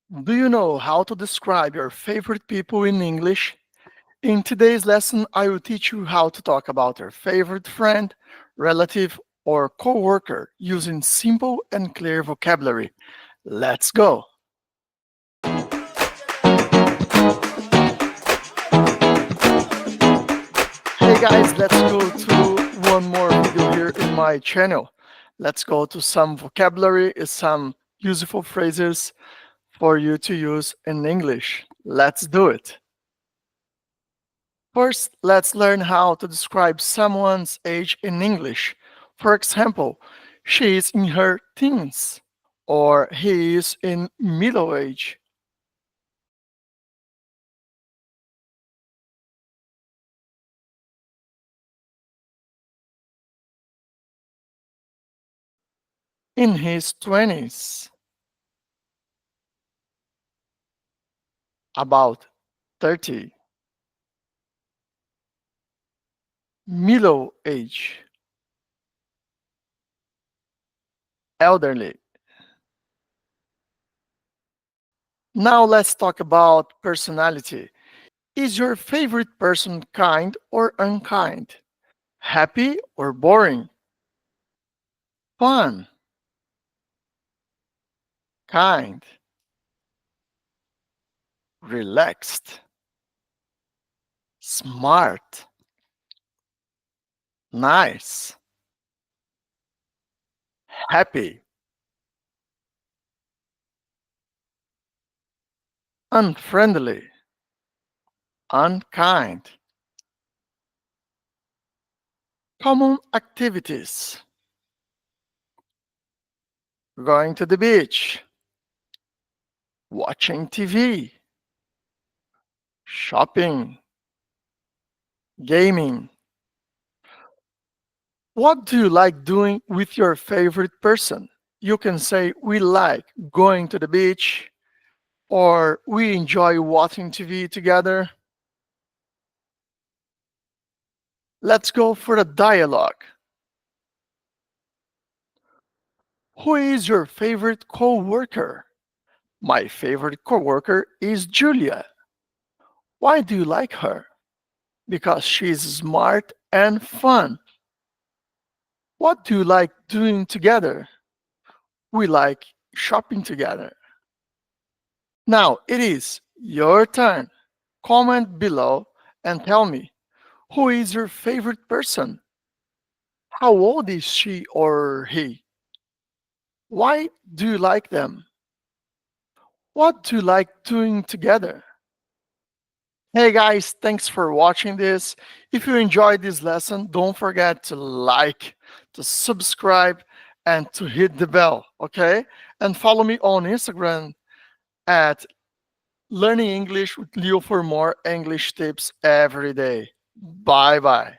Do you know how to describe your favorite people in English? In today's lesson, I will teach you how to talk about your favorite friend, relative, or coworker using simple and clear vocabulary. Let's go! Hey guys, let's go to one more video here in my channel. Let's go to some vocabulary, some useful phrases for you to use in English. Let's do it. First, let's learn how to describe someone's age in English. For example, she is in her teens, or he is in middle age. In his 20s, about 30, middle age, elderly. Now let's talk about personality. Is your favorite person kind or unkind? Happy or boring? Fun, kind, relaxed, smart, nice, happy, unfriendly, unkind. Common activities: going to the beach, watching TV, shopping, gaming. What do you like doing with your favorite person? You can say, we like going to the beach, or we enjoy watching TV together. Let's go for the dialogue. Who is your favorite coworker? My favorite coworker is Julia. Why do you like her? Because she's smart and fun. What do you like doing together? We like shopping together. Now it is your turn. Comment below and tell me, who is your favorite person? How old is she or he? Why do you like them? What do you like doing together? Hey guys, thanks for watching this. If you enjoyed this lesson, don't forget to like, to subscribe, and to hit the bell, okay? And follow me on Instagram at Learning English with Leo for more English tips every day. Bye bye.